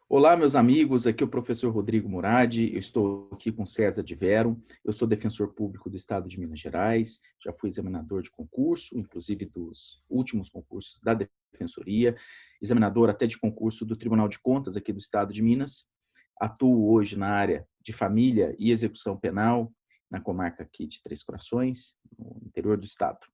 Olá, meus amigos, aqui é o professor Rodrigo Muradi, eu estou aqui com César de Vero, eu sou defensor público do Estado de Minas Gerais, já fui examinador de concurso, inclusive dos últimos concursos da Defensoria, examinador até de concurso do Tribunal de Contas aqui do Estado de Minas, atuo hoje na área de família e execução penal, na comarca aqui de Três Corações, no interior do Estado.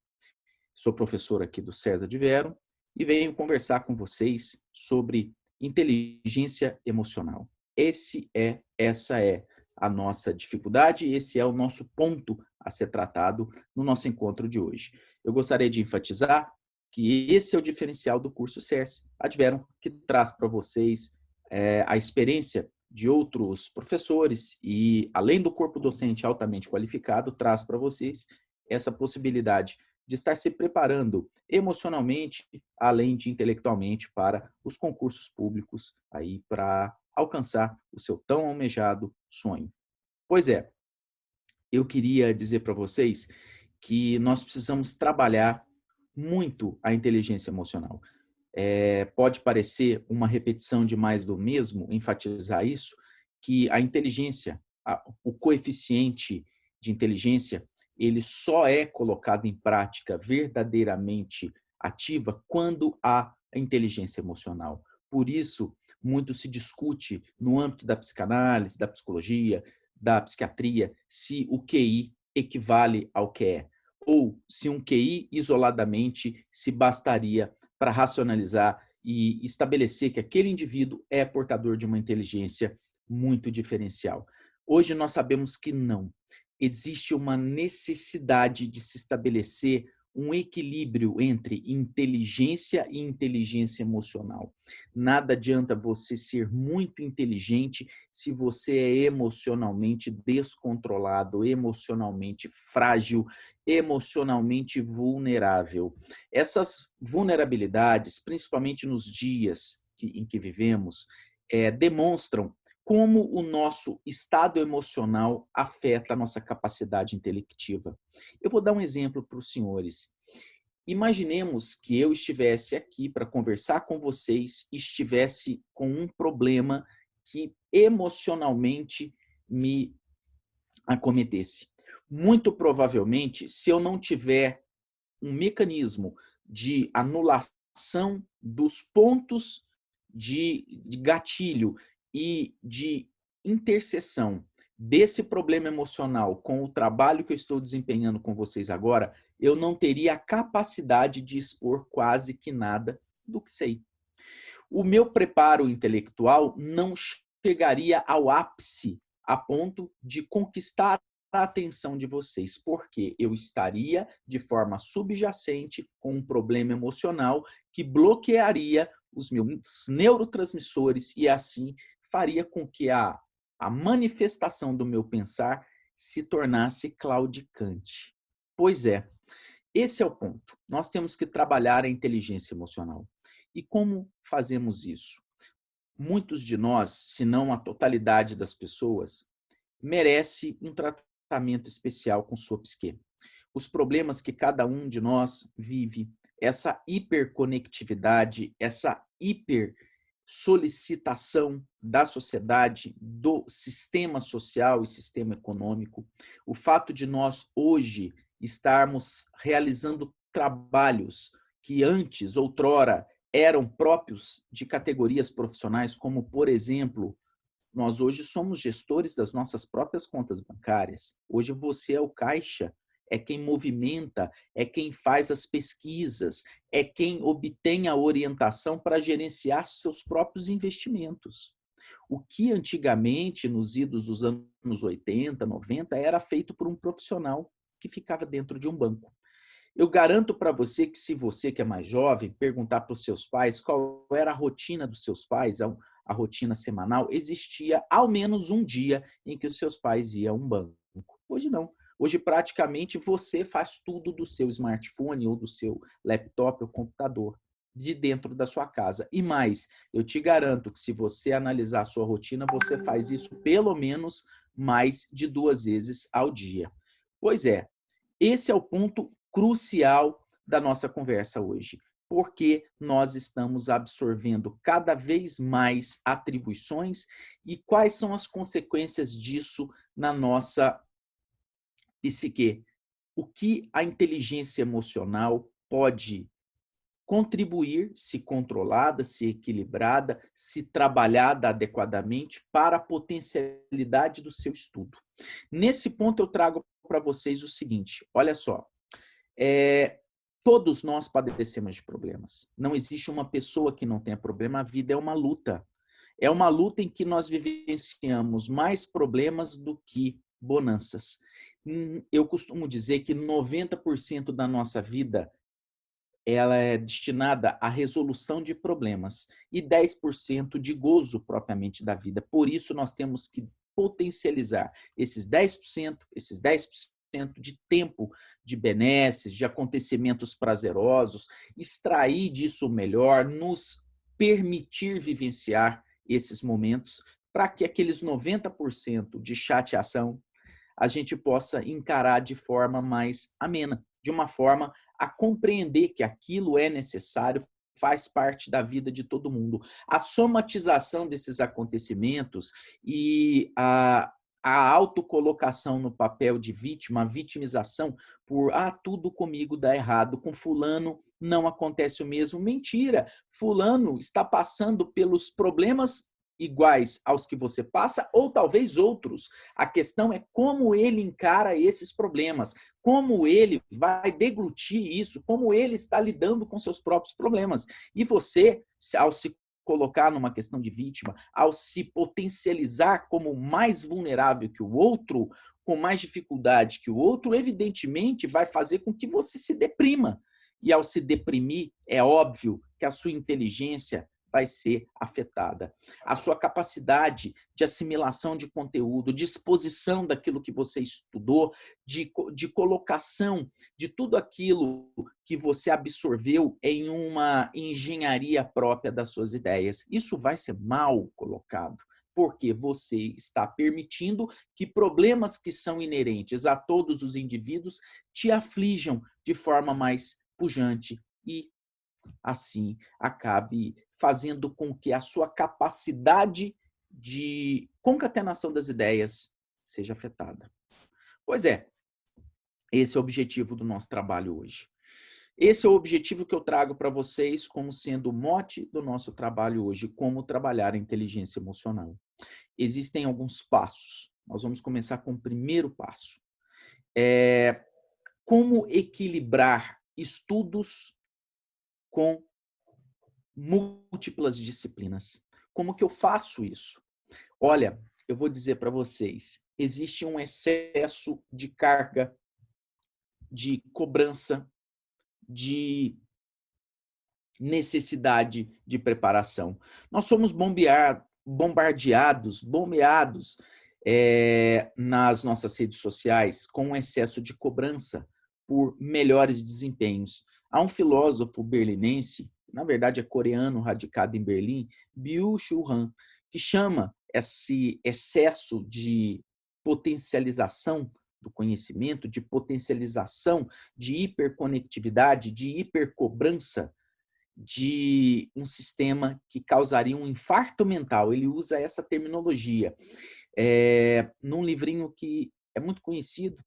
Sou professor aqui do César de Vero e venho conversar com vocês sobre inteligência emocional. Essa é a nossa dificuldade, esse é o nosso ponto a ser tratado no nosso encontro de hoje. Eu gostaria de enfatizar que esse é o diferencial do curso CERS Adverum, que traz para vocês a experiência de outros professores e, além do corpo docente altamente qualificado, traz para vocês essa possibilidade de estar se preparando emocionalmente, além de intelectualmente, para os concursos públicos, aí para alcançar o seu tão almejado sonho. Pois é, eu queria dizer para vocês que nós precisamos trabalhar muito a inteligência emocional. Pode parecer uma repetição de mais do mesmo, enfatizar isso, que a inteligência, o coeficiente de inteligência, ele só é colocado em prática verdadeiramente ativa quando há a inteligência emocional. Por isso, muito se discute no âmbito da psicanálise, da psicologia, da psiquiatria, se o QI equivale ao QE, ou se um QI isoladamente se bastaria para racionalizar e estabelecer que aquele indivíduo é portador de uma inteligência muito diferencial. Hoje nós sabemos que não. Existe uma necessidade de se estabelecer um equilíbrio entre inteligência e inteligência emocional. Nada adianta você ser muito inteligente se você é emocionalmente descontrolado, emocionalmente frágil, emocionalmente vulnerável. Essas vulnerabilidades, principalmente nos dias em que vivemos, demonstram como o nosso estado emocional afeta a nossa capacidade intelectiva. Eu vou dar um exemplo para os senhores. Imaginemos que eu estivesse aqui para conversar com vocês e estivesse com um problema que emocionalmente me acometesse. Muito provavelmente, se eu não tiver um mecanismo de anulação dos pontos de gatilho e de interseção desse problema emocional com o trabalho que eu estou desempenhando com vocês agora, eu não teria a capacidade de expor quase que nada do que sei. O meu preparo intelectual não chegaria ao ápice a ponto de conquistar a atenção de vocês, porque eu estaria de forma subjacente com um problema emocional que bloquearia os meus neurotransmissores e assim faria com que a manifestação do meu pensar se tornasse claudicante. Pois é, esse é o ponto. Nós temos que trabalhar a inteligência emocional. E como fazemos isso? Muitos de nós, se não a totalidade das pessoas, merece um tratamento especial com sua psique. Os problemas que cada um de nós vive, essa hiperconectividade, essa hipersolicitação da sociedade, do sistema social e sistema econômico, o fato de nós hoje estarmos realizando trabalhos que antes, outrora, eram próprios de categorias profissionais, como, por exemplo, nós hoje somos gestores das nossas próprias contas bancárias. Hoje você é o caixa, é quem movimenta, é quem faz as pesquisas, é quem obtém a orientação para gerenciar seus próprios investimentos. O que antigamente, nos idos dos anos 80, 90, era feito por um profissional que ficava dentro de um banco. Eu garanto para você que se você que é mais jovem perguntar para os seus pais qual era a rotina dos seus pais, a rotina semanal, existia ao menos um dia em que os seus pais iam a um banco. Hoje não. Hoje praticamente você faz tudo do seu smartphone ou do seu laptop ou computador de dentro da sua casa. E mais, eu te garanto que se você analisar a sua rotina, você faz isso pelo menos mais de 2 vezes ao dia. Pois é, esse é o ponto crucial da nossa conversa hoje, porque nós estamos absorvendo cada vez mais atribuições e quais são as consequências disso na nossa psique. O que a inteligência emocional pode contribuir, se controlada, se equilibrada, se trabalhada adequadamente para a potencialidade do seu estudo. Nesse ponto eu trago para vocês o seguinte, olha só, todos nós padecemos de problemas. Não existe uma pessoa que não tenha problema, a vida é uma luta. É uma luta em que nós vivenciamos mais problemas do que bonanças. Eu costumo dizer que 90% da nossa vida ela é destinada à resolução de problemas e 10% de gozo propriamente da vida. Por isso, nós temos que potencializar esses 10% de tempo de benesses, de acontecimentos prazerosos, extrair disso o melhor, nos permitir vivenciar esses momentos para que aqueles 90% de chateação a gente possa encarar de forma mais amena, de uma forma a compreender que aquilo é necessário, faz parte da vida de todo mundo. A somatização desses acontecimentos e a autocolocação no papel de vítima, a vitimização por tudo comigo dá errado, com fulano não acontece o mesmo. Mentira! Fulano está passando pelos problemas iguais aos que você passa ou talvez outros. A questão é como ele encara esses problemas, como ele vai deglutir isso, como ele está lidando com seus próprios problemas. E você, ao se colocar numa questão de vítima, ao se potencializar como mais vulnerável que o outro, com mais dificuldade que o outro, evidentemente vai fazer com que você se deprima. E ao se deprimir, é óbvio que a sua inteligência vai ser afetada. A sua capacidade de assimilação de conteúdo, de exposição daquilo que você estudou, de colocação de tudo aquilo que você absorveu em uma engenharia própria das suas ideias. Isso vai ser mal colocado, porque você está permitindo que problemas que são inerentes a todos os indivíduos te aflijam de forma mais pujante e assim acabe fazendo com que a sua capacidade de concatenação das ideias seja afetada. Pois é, esse é o objetivo do nosso trabalho hoje. Esse é o objetivo que eu trago para vocês como sendo o mote do nosso trabalho hoje, como trabalhar a inteligência emocional. Existem alguns passos. Nós vamos começar com o primeiro passo. Como equilibrar estudos com múltiplas disciplinas. Como que eu faço isso? Olha, eu vou dizer para vocês, existe um excesso de carga, de cobrança, de necessidade de preparação. Nós somos bombeados nas nossas redes sociais com um excesso de cobrança por melhores desempenhos. Há um filósofo berlinense, na verdade é coreano, radicado em Berlim, Byung-Chul Han, que chama esse excesso de potencialização do conhecimento, de potencialização, de hiperconectividade, de hipercobrança, de um sistema que causaria um infarto mental. Ele usa essa terminologia num livrinho que é muito conhecido,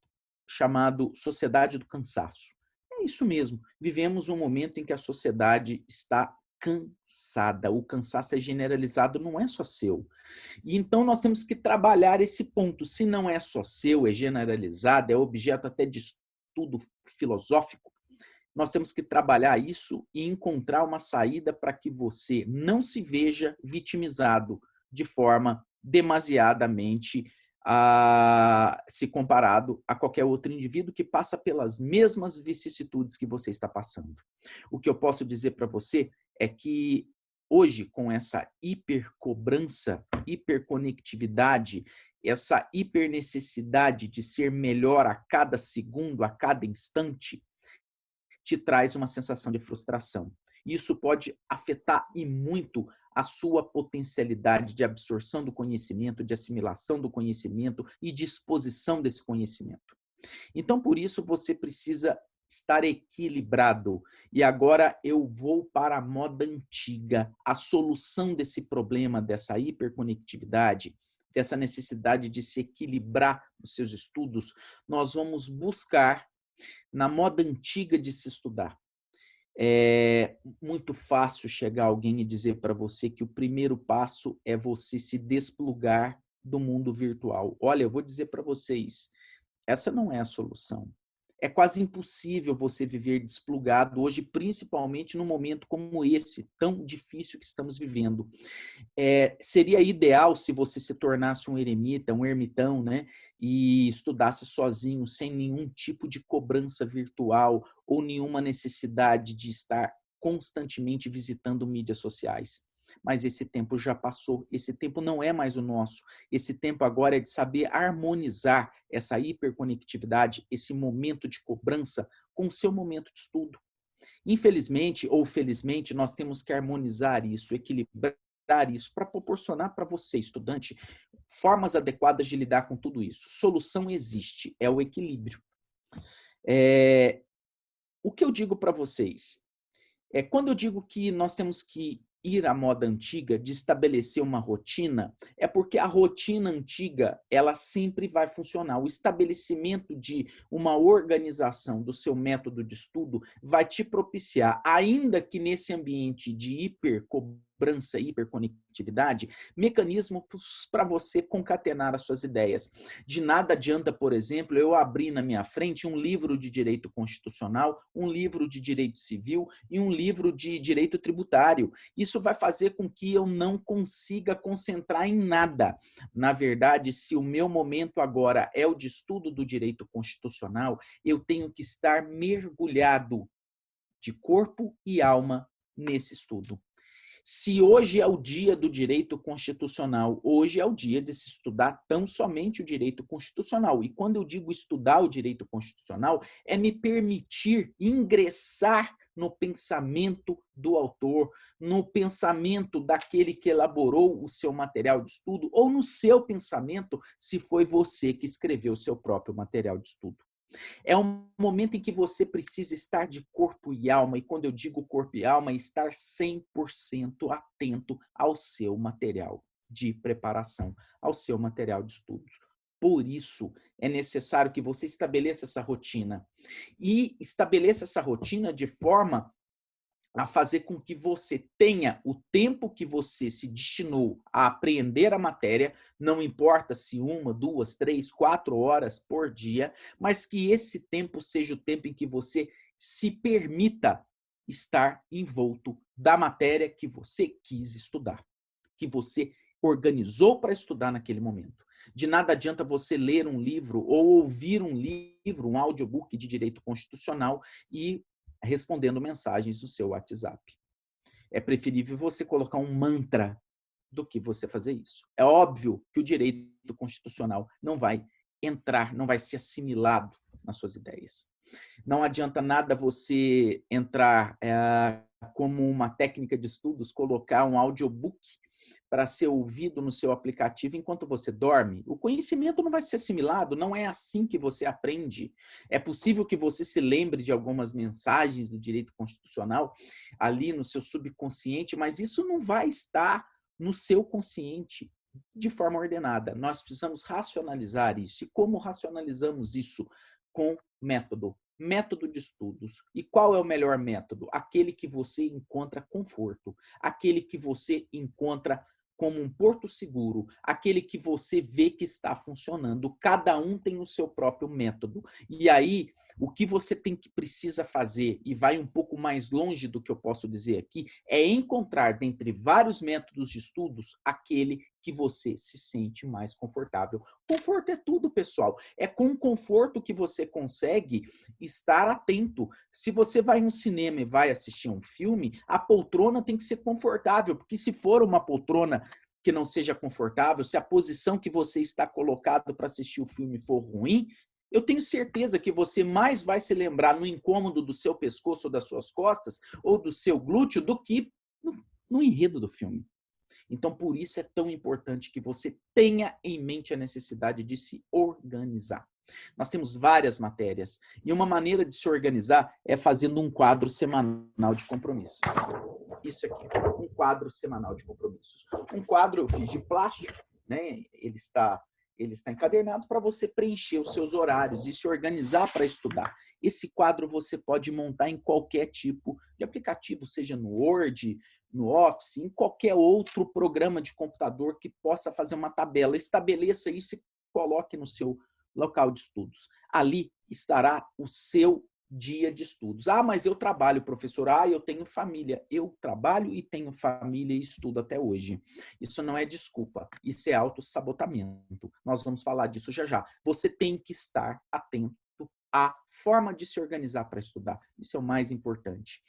chamado Sociedade do Cansaço. É isso mesmo, vivemos um momento em que a sociedade está cansada, o cansaço é generalizado, não é só seu. E então nós temos que trabalhar esse ponto, se não é só seu, é generalizado, é objeto até de estudo filosófico, nós temos que trabalhar isso e encontrar uma saída para que você não se veja vitimizado de forma demasiadamente se comparado a qualquer outro indivíduo que passa pelas mesmas vicissitudes que você está passando. O que eu posso dizer para você é que hoje, com essa hipercobrança, hiperconectividade, essa hipernecessidade de ser melhor a cada segundo, a cada instante, te traz uma sensação de frustração. Isso pode afetar e muito a sua potencialidade de absorção do conhecimento, de assimilação do conhecimento e de exposição desse conhecimento. Então, por isso, você precisa estar equilibrado. E agora eu vou para a moda antiga. A solução desse problema, dessa hiperconectividade, dessa necessidade de se equilibrar os seus estudos, nós vamos buscar na moda antiga de se estudar. É muito fácil chegar alguém e dizer para você que o primeiro passo é você se desplugar do mundo virtual. Olha, eu vou dizer para vocês, essa não é a solução. É quase impossível você viver desplugado hoje, principalmente num momento como esse, tão difícil que estamos vivendo. Seria ideal se você se tornasse um eremita, um ermitão, né? E estudasse sozinho, sem nenhum tipo de cobrança virtual ou nenhuma necessidade de estar constantemente visitando mídias sociais. Mas esse tempo já passou, esse tempo não é mais o nosso. Esse tempo agora é de saber harmonizar essa hiperconectividade, esse momento de cobrança com o seu momento de estudo. Infelizmente ou felizmente, nós temos que harmonizar isso, equilibrar isso, para proporcionar para você, estudante, formas adequadas de lidar com tudo isso. Solução existe, é o equilíbrio. O que eu digo para vocês? Quando eu digo que nós temos que ir à moda antiga, de estabelecer uma rotina, é porque a rotina antiga, ela sempre vai funcionar. O estabelecimento de uma organização do seu método de estudo vai te propiciar, ainda que nesse ambiente de hipercobrança, hiperconectividade, mecanismos para você concatenar as suas ideias. De nada adianta, por exemplo, eu abrir na minha frente um livro de direito constitucional, um livro de direito civil e um livro de direito tributário. Isso vai fazer com que eu não consiga concentrar em nada. Na verdade, se o meu momento agora é o de estudo do direito constitucional, eu tenho que estar mergulhado de corpo e alma nesse estudo. Se hoje é o dia do direito constitucional, hoje é o dia de se estudar tão somente o direito constitucional. E quando eu digo estudar o direito constitucional, é me permitir ingressar no pensamento do autor, no pensamento daquele que elaborou o seu material de estudo, ou no seu pensamento, se foi você que escreveu o seu próprio material de estudo. É um momento em que você precisa estar de corpo e alma, e quando eu digo corpo e alma, é estar 100% atento ao seu material de preparação, ao seu material de estudos. Por isso, é necessário que você estabeleça essa rotina. E estabeleça essa rotina de forma a fazer com que você tenha o tempo que você se destinou a aprender a matéria, não importa se 1, 2, 3, 4 horas por dia, mas que esse tempo seja o tempo em que você se permita estar envolto da matéria que você quis estudar, que você organizou para estudar naquele momento. De nada adianta você ler um livro ou ouvir um livro, um audiobook de direito constitucional e respondendo mensagens do seu WhatsApp. É preferível você colocar um mantra do que você fazer isso. É óbvio que o direito constitucional não vai entrar, não vai ser assimilado nas suas ideias. Não adianta nada você entrar como uma técnica de estudos, colocar um audiobook para ser ouvido no seu aplicativo enquanto você dorme. O conhecimento não vai ser assimilado, não é assim que você aprende. É possível que você se lembre de algumas mensagens do direito constitucional ali no seu subconsciente, mas isso não vai estar no seu consciente de forma ordenada. Nós precisamos racionalizar isso. E como racionalizamos isso? Com método. Método de estudos. E qual é o melhor método? Aquele que você encontra conforto, aquele que você encontra como um porto seguro, aquele que você vê que está funcionando. Cada um tem o seu próprio método. E aí, o que você precisa fazer, e vai um pouco mais longe do que eu posso dizer aqui, é encontrar dentre vários métodos de estudos aquele que você se sente mais confortável. Conforto é tudo, pessoal. É com conforto que você consegue estar atento. Se você vai no cinema e vai assistir um filme, a poltrona tem que ser confortável, porque se for uma poltrona que não seja confortável, se a posição que você está colocado para assistir o filme for ruim, eu tenho certeza que você mais vai se lembrar no incômodo do seu pescoço ou das suas costas ou do seu glúteo do que no enredo do filme. Então, por isso é tão importante que você tenha em mente a necessidade de se organizar. Nós temos várias matérias e uma maneira de se organizar é fazendo um quadro semanal de compromissos. Isso aqui, um quadro semanal de compromissos. Um quadro eu fiz de plástico, né? Ele está encadernado para você preencher os seus horários e se organizar para estudar. Esse quadro você pode montar em qualquer tipo de aplicativo, seja no Word, no Office, em qualquer outro programa de computador que possa fazer uma tabela. Estabeleça isso e coloque no seu local de estudos. Ali estará o seu dia de estudos. Ah, mas eu trabalho, professor. Ah, eu tenho família. Eu trabalho e tenho família e estudo até hoje. Isso não é desculpa. Isso é autossabotamento. Nós vamos falar disso já já. Você tem que estar atento à forma de se organizar para estudar. Isso é o mais importante.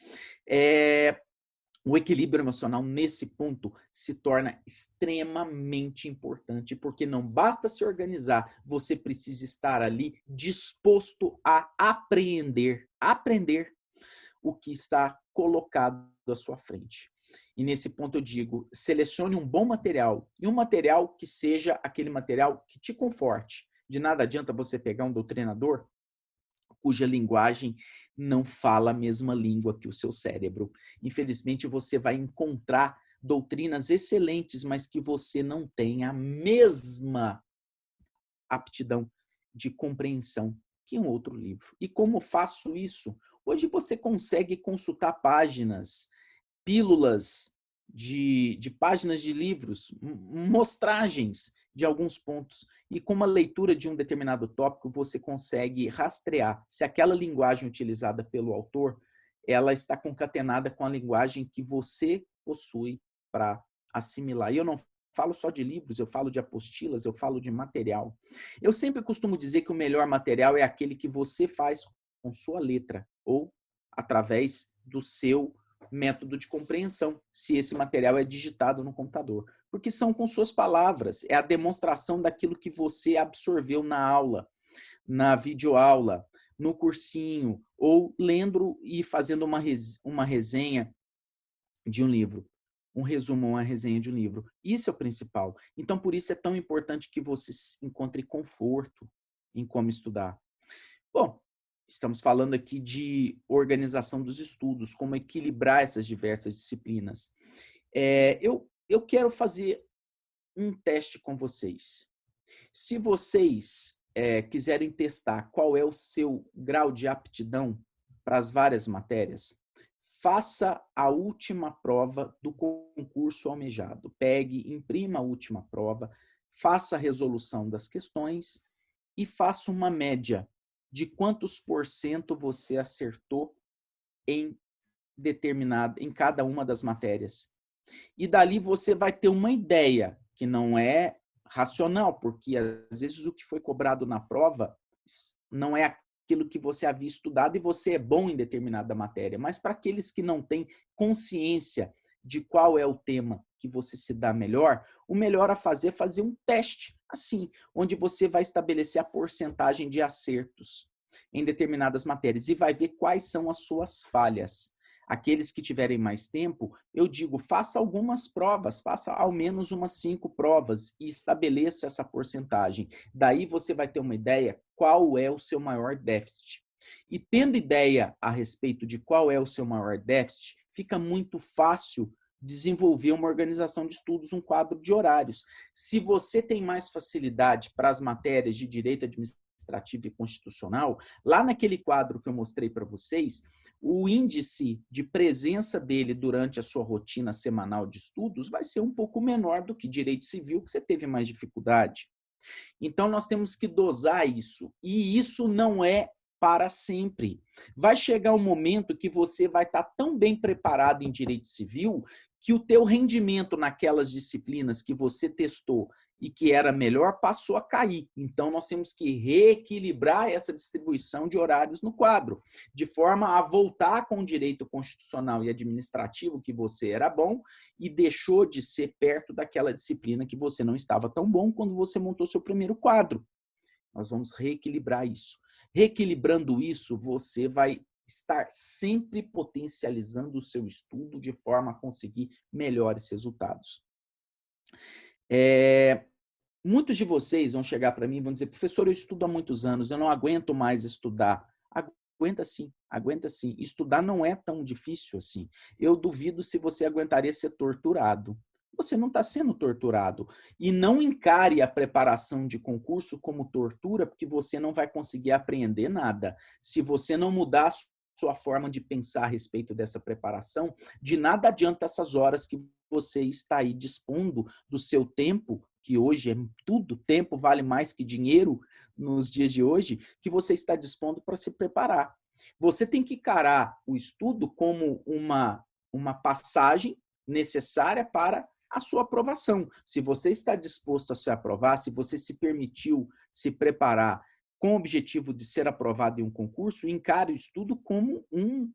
O equilíbrio emocional, nesse ponto, se torna extremamente importante, porque não basta se organizar, você precisa estar ali disposto a aprender o que está colocado à sua frente. E nesse ponto eu digo, selecione um bom material, e um material que seja aquele material que te conforte. De nada adianta você pegar um doutrinador cuja linguagem não fala a mesma língua que o seu cérebro. Infelizmente, você vai encontrar doutrinas excelentes, mas que você não tem a mesma aptidão de compreensão que um outro livro. E como faço isso? Hoje você consegue consultar páginas, pílulas de páginas de livros, mostragens de alguns pontos. E com uma leitura de um determinado tópico, você consegue rastrear se aquela linguagem utilizada pelo autor, ela está concatenada com a linguagem que você possui para assimilar. E eu não falo só de livros, eu falo de apostilas, eu falo de material. Eu sempre costumo dizer que o melhor material é aquele que você faz com sua letra ou através do seu método de compreensão, se esse material é digitado no computador. Porque são com suas palavras, é a demonstração daquilo que você absorveu na aula, na videoaula, no cursinho, ou lendo e fazendo uma resenha de um livro. Um resumo, uma resenha de um livro. Isso é o principal. Então, por isso é tão importante que você encontre conforto em como estudar. Bom, estamos falando aqui de organização dos estudos, como equilibrar essas diversas disciplinas. Eu quero fazer um teste com vocês. Se vocês quiserem testar qual é o seu grau de aptidão para as várias matérias, faça a última prova do concurso almejado. Pegue, imprima a última prova, faça a resolução das questões e faça uma média de quantos por cento você acertou em cada uma das matérias. E dali você vai ter uma ideia que não é racional, porque às vezes o que foi cobrado na prova não é aquilo que você havia estudado e você é bom em determinada matéria, mas para aqueles que não têm consciência de qual é o tema que você se dá melhor, o melhor a fazer é fazer um teste, assim, onde você vai estabelecer a porcentagem de acertos em determinadas matérias e vai ver quais são as suas falhas. Aqueles que tiverem mais tempo, eu digo, faça algumas provas, faça ao menos umas 5 provas e estabeleça essa porcentagem. Daí você vai ter uma ideia qual é o seu maior déficit. E tendo ideia a respeito de qual é o seu maior déficit, fica muito fácil desenvolver uma organização de estudos, um quadro de horários. Se você tem mais facilidade para as matérias de direito administrativo e constitucional, lá naquele quadro que eu mostrei para vocês, o índice de presença dele durante a sua rotina semanal de estudos vai ser um pouco menor do que direito civil, que você teve mais dificuldade. Então, nós temos que dosar isso. E isso não é para sempre. Vai chegar um momento que você vai estar tão bem preparado em direito civil que o teu rendimento naquelas disciplinas que você testou e que era melhor passou a cair. Então, nós temos que reequilibrar essa distribuição de horários no quadro, de forma a voltar com o direito constitucional e administrativo que você era bom e deixou de ser perto daquela disciplina que você não estava tão bom quando você montou seu primeiro quadro. Nós vamos reequilibrar isso. Reequilibrando isso, você vai estar sempre potencializando o seu estudo de forma a conseguir melhores resultados. Muitos de vocês vão chegar para mim e vão dizer, professor, eu estudo há muitos anos, eu não aguento mais estudar. Aguenta sim, aguenta sim. Estudar não é tão difícil assim. Eu duvido se você aguentaria ser torturado. Você não está sendo torturado. E não encare a preparação de concurso como tortura, porque você não vai conseguir aprender nada. Se você não mudar a sua forma de pensar a respeito dessa preparação, de nada adianta essas horas que você está aí dispondo do seu tempo, que hoje é tudo, tempo vale mais que dinheiro nos dias de hoje, que você está dispondo para se preparar. Você tem que encarar o estudo como uma passagem necessária para a sua aprovação. Se você está disposto a se aprovar, se você se permitiu se preparar com o objetivo de ser aprovado em um concurso, encare o estudo como um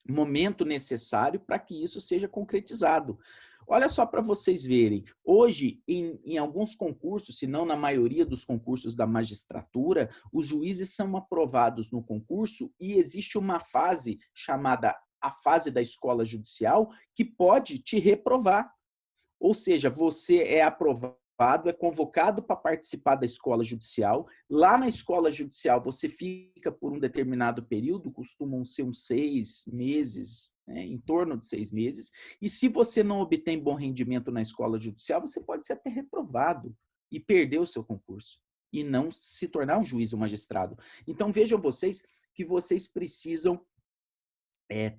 momento necessário para que isso seja concretizado. Olha só para vocês verem, hoje em alguns concursos, se não na maioria dos concursos da magistratura, os juízes são aprovados no concurso e existe uma fase chamada a fase da escola judicial que pode te reprovar. Ou seja, você é aprovado, é convocado para participar da escola judicial. Lá na escola judicial, você fica por um determinado período, costumam ser uns 6 meses, né, em torno de 6 meses. E se você não obtém bom rendimento na escola judicial, você pode ser até reprovado e perder o seu concurso e não se tornar um juiz ou magistrado. Então, vejam vocês que vocês precisam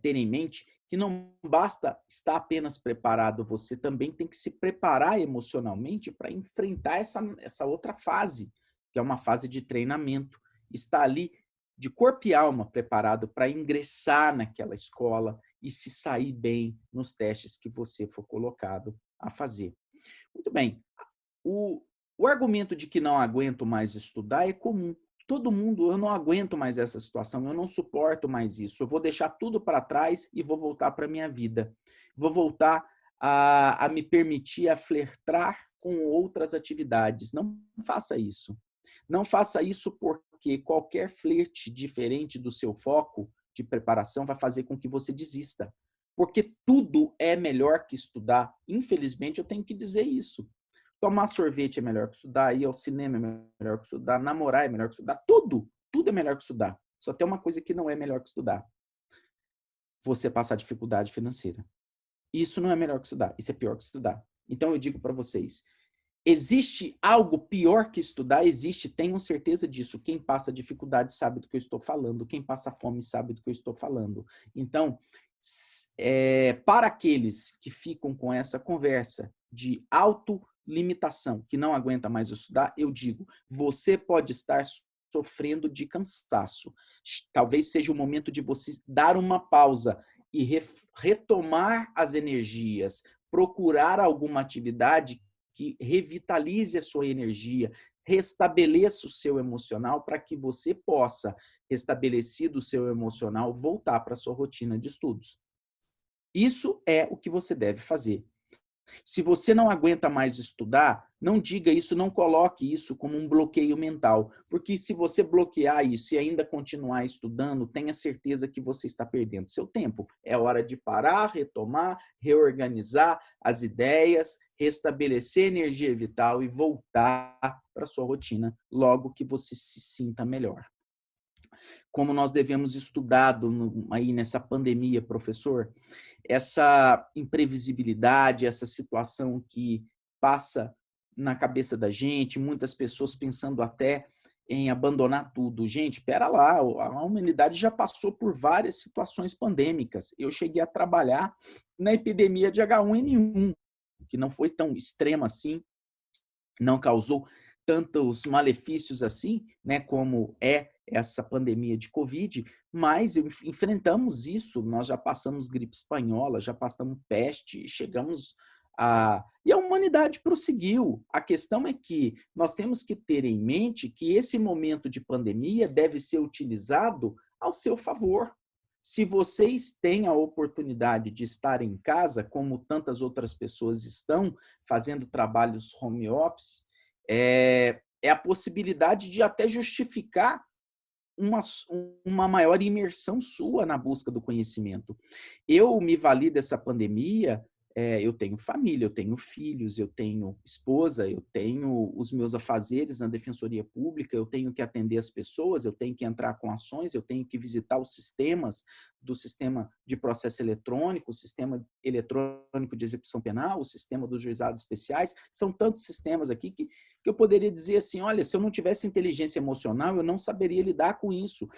ter em mente que não basta estar apenas preparado, você também tem que se preparar emocionalmente para enfrentar essa outra fase, que é uma fase de treinamento. Está ali de corpo e alma preparado para ingressar naquela escola e se sair bem nos testes que você for colocado a fazer. Muito bem. O argumento de que não aguento mais estudar é comum. Todo mundo, eu não aguento mais essa situação, eu não suporto mais isso, eu vou deixar tudo para trás e vou voltar para a minha vida. Vou voltar a me permitir a flertar com outras atividades. Não faça isso. Não faça isso porque qualquer flerte diferente do seu foco de preparação vai fazer com que você desista. Porque tudo é melhor que estudar. Infelizmente, eu tenho que dizer isso. Tomar sorvete é melhor que estudar, ir ao cinema é melhor que estudar, namorar é melhor que estudar, tudo é melhor que estudar. Só tem uma coisa que não é melhor que estudar: você passar dificuldade financeira. Isso não é melhor que estudar, isso é pior que estudar. Então eu digo para vocês, existe algo pior que estudar? Existe, tenham certeza disso. Quem passa dificuldade sabe do que eu estou falando, quem passa fome sabe do que eu estou falando. Então, para aqueles que ficam com essa conversa de autolimitação, que não aguenta mais estudar, eu digo, você pode estar sofrendo de cansaço. Talvez seja o momento de você dar uma pausa e retomar as energias, procurar alguma atividade que revitalize a sua energia, restabeleça o seu emocional para que você possa, restabelecido o seu emocional, voltar para a sua rotina de estudos. Isso é o que você deve fazer. Se você não aguenta mais estudar, não diga isso, não coloque isso como um bloqueio mental, porque se você bloquear isso e ainda continuar estudando, tenha certeza que você está perdendo seu tempo. É hora de parar, retomar, reorganizar as ideias, restabelecer energia vital e voltar para a sua rotina logo que você se sinta melhor. Como nós devemos estudar aí nessa pandemia, professor? Essa imprevisibilidade, essa situação que passa na cabeça da gente, muitas pessoas pensando até em abandonar tudo. Gente, espera lá, a humanidade já passou por várias situações pandêmicas. Eu cheguei a trabalhar na epidemia de H1N1, que não foi tão extrema assim, não causou tantos malefícios assim, né, como é essa pandemia de Covid, mas enfrentamos isso, nós já passamos gripe espanhola, já passamos peste, chegamos a... E a humanidade prosseguiu. A questão é que nós temos que ter em mente que esse momento de pandemia deve ser utilizado ao seu favor. Se vocês têm a oportunidade de estar em casa, como tantas outras pessoas estão, fazendo trabalhos home office, é a possibilidade de até justificar uma maior imersão sua na busca do conhecimento. Eu me vali dessa pandemia Eu tenho família, eu tenho filhos, eu tenho esposa, eu tenho os meus afazeres na defensoria pública, eu tenho que atender as pessoas, eu tenho que entrar com ações, eu tenho que visitar os sistemas do sistema de processo eletrônico, o sistema eletrônico de execução penal, o sistema dos juizados especiais. São tantos sistemas aqui que eu poderia dizer assim, olha, se eu não tivesse inteligência emocional, eu não saberia lidar com isso.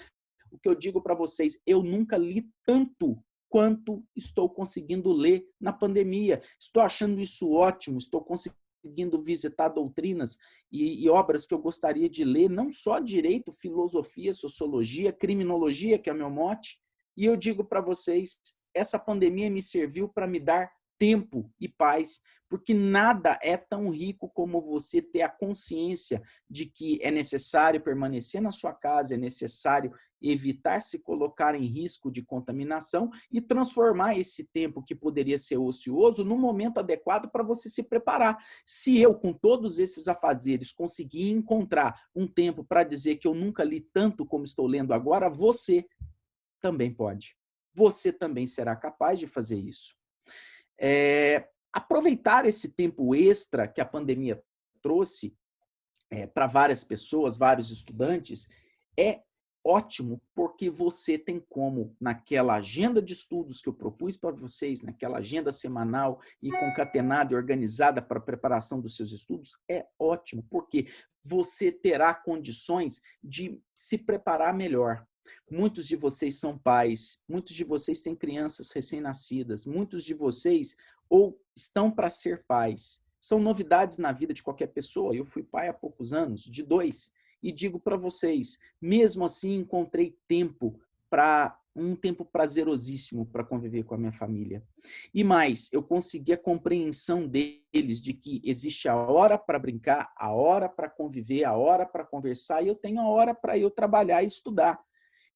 O que eu digo para vocês, eu nunca li tanto quanto estou conseguindo ler na pandemia. Estou achando isso ótimo, estou conseguindo visitar doutrinas e obras que eu gostaria de ler, não só direito, filosofia, sociologia, criminologia, que é o meu mote. E eu digo para vocês, essa pandemia me serviu para me dar tempo e paz, porque nada é tão rico como você ter a consciência de que é necessário permanecer na sua casa, é necessário evitar se colocar em risco de contaminação e transformar esse tempo que poderia ser ocioso num momento adequado para você se preparar. Se eu, com todos esses afazeres, conseguir encontrar um tempo para dizer que eu nunca li tanto como estou lendo agora, você também pode. Você também será capaz de fazer isso. Aproveitar esse tempo extra que a pandemia trouxe para várias pessoas, vários estudantes, é ótimo, porque você tem como, naquela agenda de estudos que eu propus para vocês, naquela agenda semanal e concatenada e organizada para a preparação dos seus estudos, é ótimo, porque você terá condições de se preparar melhor. Muitos de vocês são pais, muitos de vocês têm crianças recém-nascidas, muitos de vocês ou estão para ser pais. São novidades na vida de qualquer pessoa. Eu fui pai há poucos anos, de 2, e digo para vocês, mesmo assim encontrei tempo para um tempo prazerosíssimo para conviver com a minha família. E mais, eu consegui a compreensão deles de que existe a hora para brincar, a hora para conviver, a hora para conversar, e eu tenho a hora para eu trabalhar e estudar.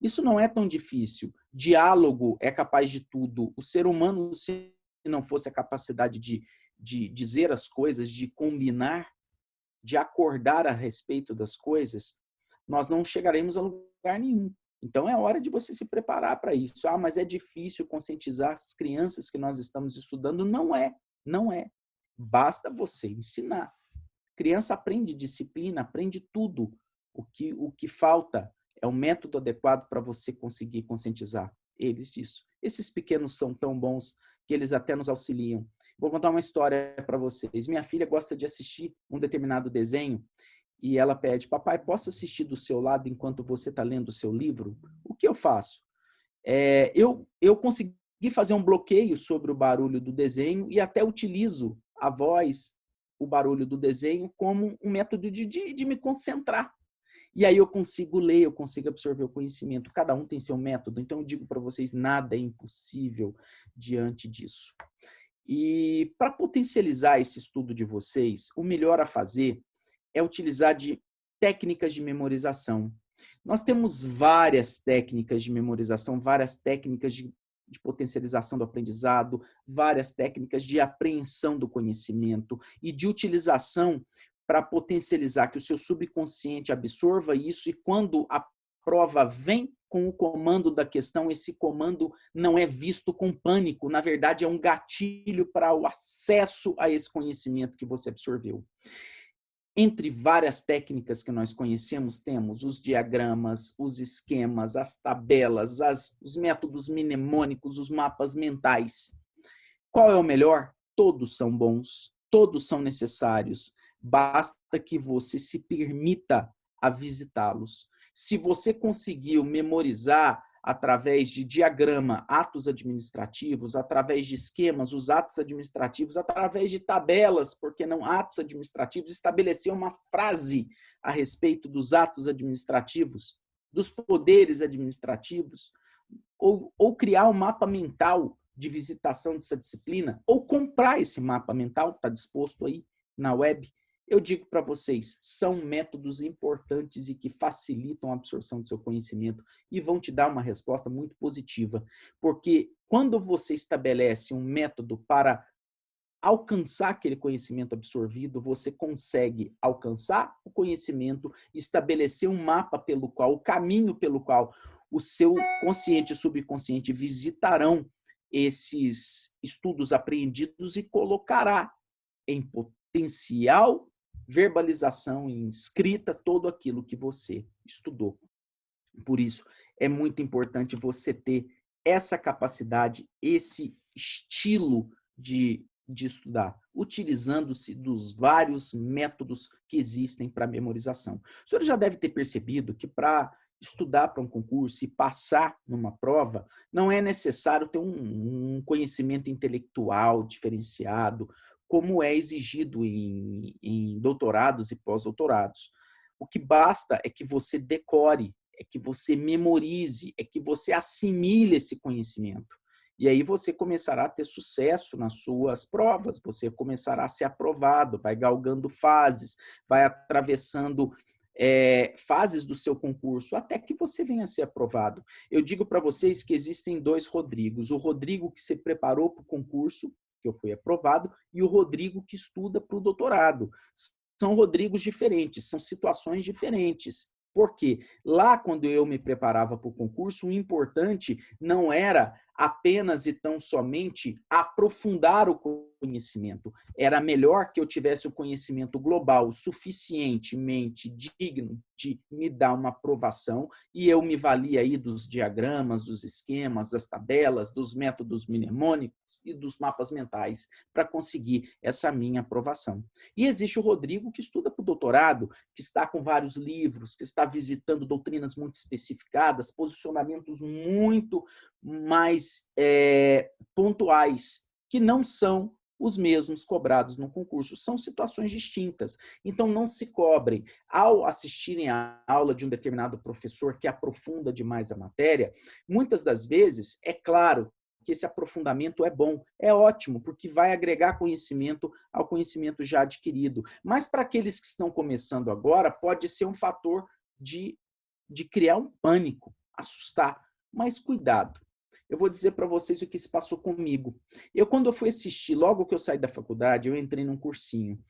Isso não é tão difícil. Diálogo é capaz de tudo. O ser humano, se não fosse a capacidade de dizer as coisas, de combinar, de acordar a respeito das coisas, nós não chegaremos a lugar nenhum. Então é hora de você se preparar para isso. Ah, mas é difícil conscientizar as crianças que nós estamos estudando. Não é, não é. Basta você ensinar. Criança aprende disciplina, aprende tudo. O que falta é o método adequado para você conseguir conscientizar eles disso. Esses pequenos são tão bons que eles até nos auxiliam. Vou contar uma história para vocês. Minha filha gosta de assistir um determinado desenho e ela pede, papai, posso assistir do seu lado enquanto você está lendo o seu livro? O que eu faço? Eu consegui fazer um bloqueio sobre o barulho do desenho e até utilizo a voz, o barulho do desenho, como um método de me concentrar. E aí eu consigo ler, eu consigo absorver o conhecimento. Cada um tem seu método. Então eu digo para vocês, nada é impossível diante disso. E para potencializar esse estudo de vocês, o melhor a fazer é utilizar de técnicas de memorização. Nós temos várias técnicas de memorização, várias técnicas de potencialização do aprendizado, várias técnicas de apreensão do conhecimento e de utilização para potencializar que o seu subconsciente absorva isso e quando a prova vem com o comando da questão, esse comando não é visto com pânico, na verdade é um gatilho para o acesso a esse conhecimento que você absorveu. Entre várias técnicas que nós conhecemos, temos os diagramas, os esquemas, as tabelas, os métodos mnemônicos, os mapas mentais. Qual é o melhor? Todos são bons, todos são necessários. Basta que você se permita a visitá-los. Se você conseguiu memorizar através de diagrama, atos administrativos, através de esquemas, os atos administrativos, através de tabelas, porque não atos administrativos, estabelecer uma frase a respeito dos atos administrativos, dos poderes administrativos, ou criar um mapa mental de visitação dessa disciplina, ou comprar esse mapa mental, está disposto aí na web. Eu digo para vocês, são métodos importantes e que facilitam a absorção do seu conhecimento e vão te dar uma resposta muito positiva, porque quando você estabelece um método para alcançar aquele conhecimento absorvido, você consegue alcançar o conhecimento, estabelecer um mapa pelo qual, o caminho pelo qual o seu consciente e subconsciente visitarão esses estudos apreendidos e colocará em potencial verbalização, em escrita, todo aquilo que você estudou. Por isso, é muito importante você ter essa capacidade, esse estilo de estudar, utilizando-se dos vários métodos que existem para memorização. O senhor já deve ter percebido que para estudar para um concurso e passar numa prova, não é necessário ter um conhecimento intelectual diferenciado, como é exigido em doutorados e pós-doutorados. O que basta é que você decore, é que você memorize, é que você assimile esse conhecimento. E aí você começará a ter sucesso nas suas provas, você começará a ser aprovado, vai galgando fases, vai atravessando fases do seu concurso, até que você venha a ser aprovado. Eu digo para vocês que existem dois Rodrigos, o Rodrigo que se preparou para o concurso, que eu fui aprovado, e o Rodrigo que estuda para o doutorado. São Rodrigos diferentes, são situações diferentes. Porque lá, quando eu me preparava para o concurso, o importante não era apenas e tão somente aprofundar o conhecimento. Era melhor que eu tivesse o conhecimento global suficientemente digno de me dar uma aprovação e eu me valia aí dos diagramas, dos esquemas, das tabelas, dos métodos mnemônicos e dos mapas mentais para conseguir essa minha aprovação. E existe o Rodrigo que estuda para o doutorado, que está com vários livros, que está visitando doutrinas muito especificadas, posicionamentos muito mais pontuais, que não são os mesmos cobrados no concurso. São situações distintas. Então, não se cobrem. Ao assistirem a aula de um determinado professor que aprofunda demais a matéria, muitas das vezes, é claro que esse aprofundamento é bom, é ótimo, porque vai agregar conhecimento ao conhecimento já adquirido. Mas para aqueles que estão começando agora, pode ser um fator de criar um pânico, assustar. Mas cuidado. Eu vou dizer para vocês o que se passou comigo. Quando eu fui assistir, logo que eu saí da faculdade, eu entrei num cursinho.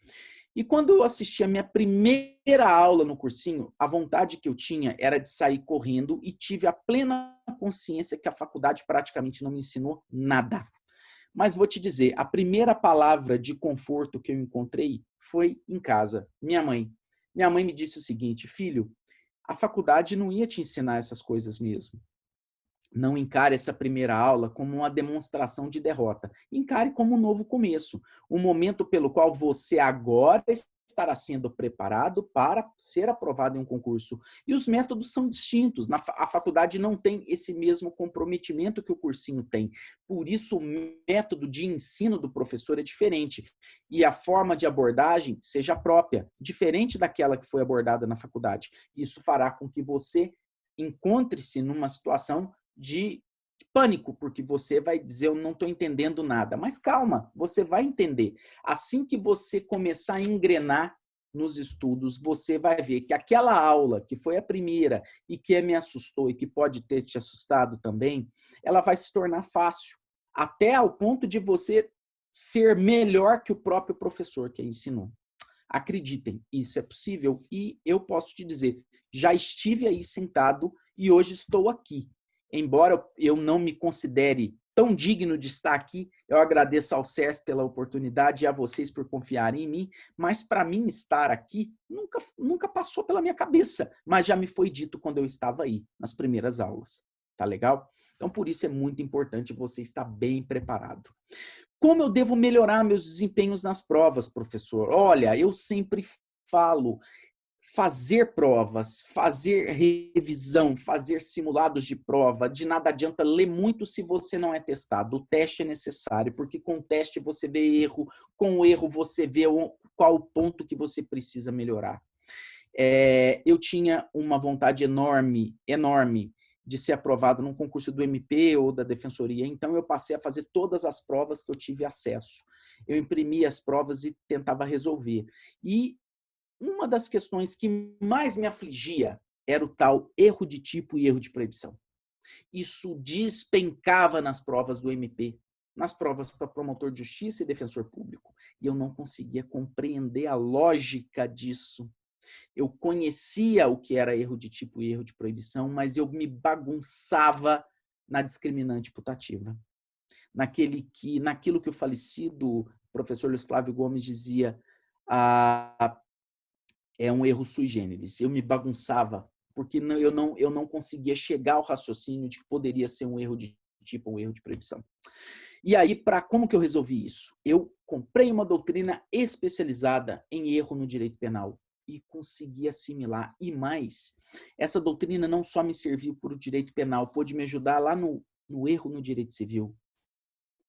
E quando eu assisti a minha primeira aula no cursinho, a vontade que eu tinha era de sair correndo e tive a plena consciência que a faculdade praticamente não me ensinou nada. Mas vou te dizer, a primeira palavra de conforto que eu encontrei foi em casa, minha mãe. Minha mãe me disse o seguinte: filho, a faculdade não ia te ensinar essas coisas mesmo. Não encare essa primeira aula como uma demonstração de derrota. Encare como um novo começo. Um momento pelo qual você agora estará sendo preparado para ser aprovado em um concurso. E os métodos são distintos. A faculdade não tem esse mesmo comprometimento que o cursinho tem. Por isso, o método de ensino do professor é diferente. E a forma de abordagem seja própria, diferente daquela que foi abordada na faculdade. Isso fará com que você encontre-se numa situação de pânico, porque você vai dizer, eu não estou entendendo nada. Mas calma, você vai entender. Assim que você começar a engrenar nos estudos, você vai ver que aquela aula, que foi a primeira e que me assustou e que pode ter te assustado também, ela vai se tornar fácil, até ao ponto de você ser melhor que o próprio professor que a ensinou. Acreditem, isso é possível e eu posso te dizer, já estive aí sentado e hoje estou aqui. Embora eu não me considere tão digno de estar aqui, eu agradeço ao CERS pela oportunidade e a vocês por confiarem em mim, mas para mim estar aqui nunca passou pela minha cabeça, mas já me foi dito quando eu estava aí, nas primeiras aulas. Tá legal? Então, por isso é muito importante você estar bem preparado. Como eu devo melhorar meus desempenhos nas provas, professor? Olha, eu sempre falo, fazer provas, fazer revisão, fazer simulados de prova, de nada adianta ler muito se você não é testado. O teste é necessário, porque com o teste você vê erro, com o erro você vê qual o ponto que você precisa melhorar. Eu tinha uma vontade enorme de ser aprovado num concurso do MP ou da Defensoria, então eu passei a fazer todas as provas que eu tive acesso. Eu imprimia as provas e tentava resolver. E uma das questões que mais me afligia era o tal erro de tipo e erro de proibição. Isso despencava nas provas do MP, nas provas para promotor de justiça e defensor público. E eu não conseguia compreender a lógica disso. Eu conhecia o que era erro de tipo e erro de proibição, mas eu me bagunçava na discriminante putativa. naquilo que o falecido professor Luiz Flávio Gomes dizia, é um erro sui generis. Eu me bagunçava, porque eu não conseguia chegar ao raciocínio de que poderia ser um erro de tipo, um erro de proibição. E aí, como que eu resolvi isso? Eu comprei uma doutrina especializada em erro no direito penal e consegui assimilar. E mais, essa doutrina não só me serviu para o direito penal, pôde me ajudar lá no erro no direito civil,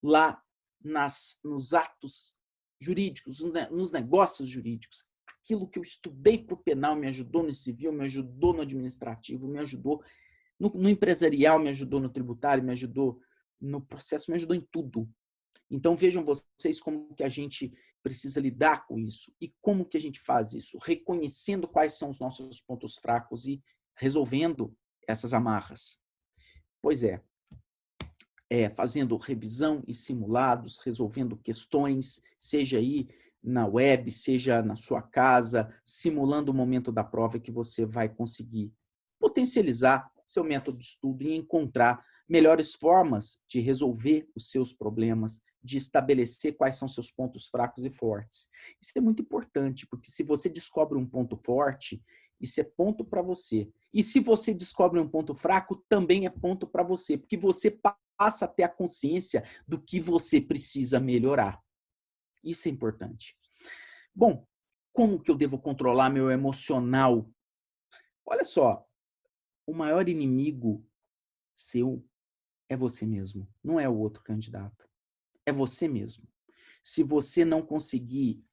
lá nos atos jurídicos, nos negócios jurídicos. Aquilo que eu estudei para o penal me ajudou no civil, me ajudou no administrativo, me ajudou no empresarial, me ajudou no tributário, me ajudou no processo, me ajudou em tudo. Então, vejam vocês como que a gente precisa lidar com isso. E como que a gente faz isso? Reconhecendo quais são os nossos pontos fracos e resolvendo essas amarras. Pois é, fazendo revisão e simulados, resolvendo questões, seja aí na web, seja na sua casa, simulando o momento da prova que você vai conseguir potencializar seu método de estudo e encontrar melhores formas de resolver os seus problemas, de estabelecer quais são seus pontos fracos e fortes. Isso é muito importante, porque se você descobre um ponto forte, isso é ponto para você. E se você descobre um ponto fraco, também é ponto para você, porque você passa a ter a consciência do que você precisa melhorar. Isso é importante. Bom, como que eu devo controlar meu emocional? Olha só, o maior inimigo seu é você mesmo, não é o outro candidato. É você mesmo. Se você não conseguir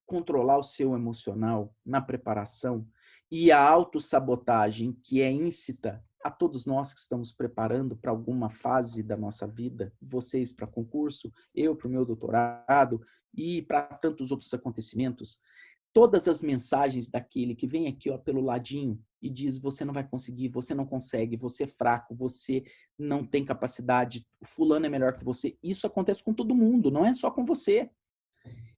controlar o seu emocional na preparação e a autossabotagem que é íncita a todos nós que estamos preparando para alguma fase da nossa vida, vocês para concurso, eu para o meu doutorado e para tantos outros acontecimentos, todas as mensagens daquele que vem aqui pelo ladinho e diz você não vai conseguir, você não consegue, você é fraco, você não tem capacidade, o fulano é melhor que você, isso acontece com todo mundo, não é só com você.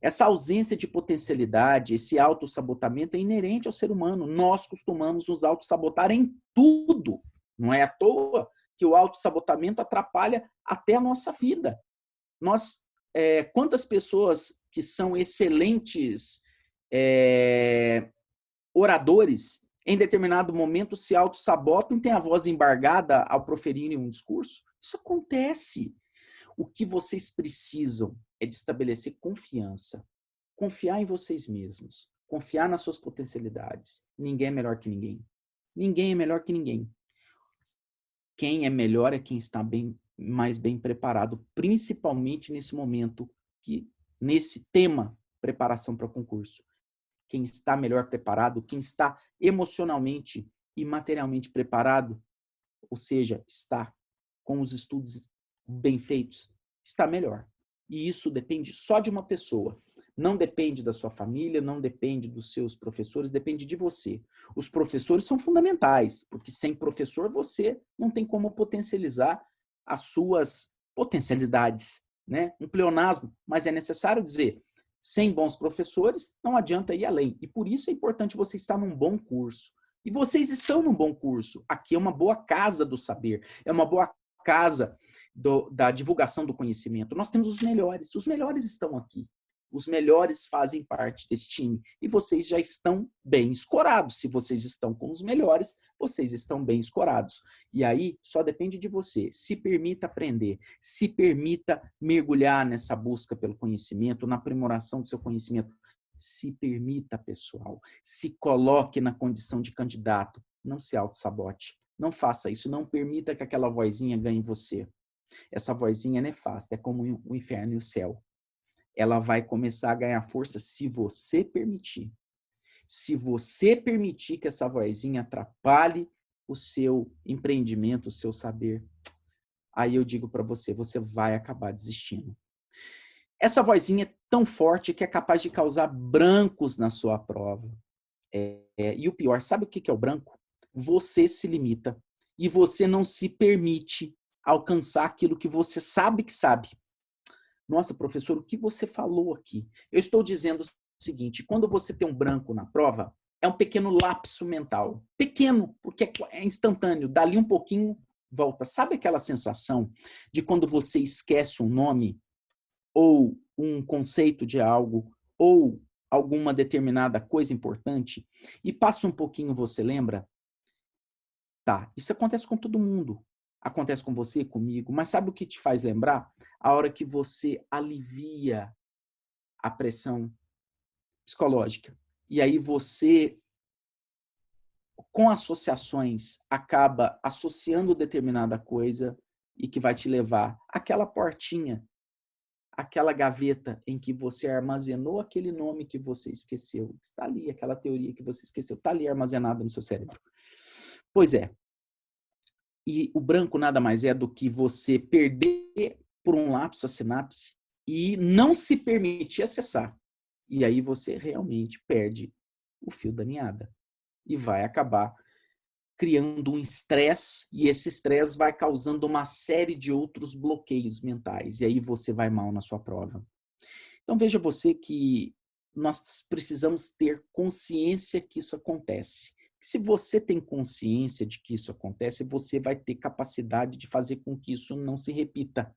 Essa ausência de potencialidade, esse autossabotamento é inerente ao ser humano. Nós costumamos nos autossabotar em tudo. Não é à toa que o autossabotamento atrapalha até a nossa vida. Quantas pessoas que são excelentes oradores, em determinado momento se autossabotam e têm a voz embargada ao proferirem um discurso? Isso acontece. O que vocês precisam é de estabelecer confiança. Confiar em vocês mesmos. Confiar nas suas potencialidades. Ninguém é melhor que ninguém. Ninguém é melhor que ninguém. Quem é melhor é quem está mais bem preparado, principalmente nesse momento, nesse tema, preparação para o concurso. Quem está melhor preparado, quem está emocionalmente e materialmente preparado, ou seja, está com os estudos bem feitos, está melhor. E isso depende só de uma pessoa. Não depende da sua família, não depende dos seus professores, depende de você. Os professores são fundamentais, porque sem professor você não tem como potencializar as suas potencialidades, né? Um pleonasmo, mas é necessário dizer, sem bons professores não adianta ir além. E por isso é importante você estar num bom curso. E vocês estão num bom curso. Aqui é uma boa casa do saber, é uma boa casa da divulgação do conhecimento. Nós temos os melhores estão aqui. Os melhores fazem parte desse time. E vocês já estão bem escorados. Se vocês estão com os melhores, vocês estão bem escorados. E aí, só depende de você. Se permita aprender. Se permita mergulhar nessa busca pelo conhecimento, na aprimoração do seu conhecimento. Se permita, pessoal. Se coloque na condição de candidato. Não se auto-sabote. Não faça isso. Não permita que aquela vozinha ganhe você. Essa vozinha é nefasta. É como o inferno e o céu. Ela vai começar a ganhar força se você permitir. Se você permitir que essa vozinha atrapalhe o seu empreendimento, o seu saber, aí eu digo para você, você vai acabar desistindo. Essa vozinha é tão forte que é capaz de causar brancos na sua prova. E o pior, sabe o que é o branco? Você se limita e você não se permite alcançar aquilo que você sabe que sabe. Nossa, professor, o que você falou aqui? Eu estou dizendo o seguinte, quando você tem um branco na prova, é um pequeno lapso mental. Pequeno, porque é instantâneo. Dali um pouquinho, volta. Sabe aquela sensação de quando você esquece um nome ou um conceito de algo ou alguma determinada coisa importante e passa um pouquinho você lembra? Tá, isso acontece com todo mundo. Acontece com você, comigo, mas sabe o que te faz lembrar? A hora que você alivia a pressão psicológica. E aí você, com associações, acaba associando determinada coisa e que vai te levar àquela portinha, aquela gaveta em que você armazenou aquele nome que você esqueceu. Está ali, aquela teoria que você esqueceu, está ali armazenada no seu cérebro. Pois é. E o branco nada mais é do que você perder por um lapso a sinapse e não se permitir acessar. E aí você realmente perde o fio da meada. E vai acabar criando um estresse, e esse estresse vai causando uma série de outros bloqueios mentais. E aí você vai mal na sua prova. Então veja você que nós precisamos ter consciência que isso acontece. Se você tem consciência de que isso acontece, você vai ter capacidade de fazer com que isso não se repita.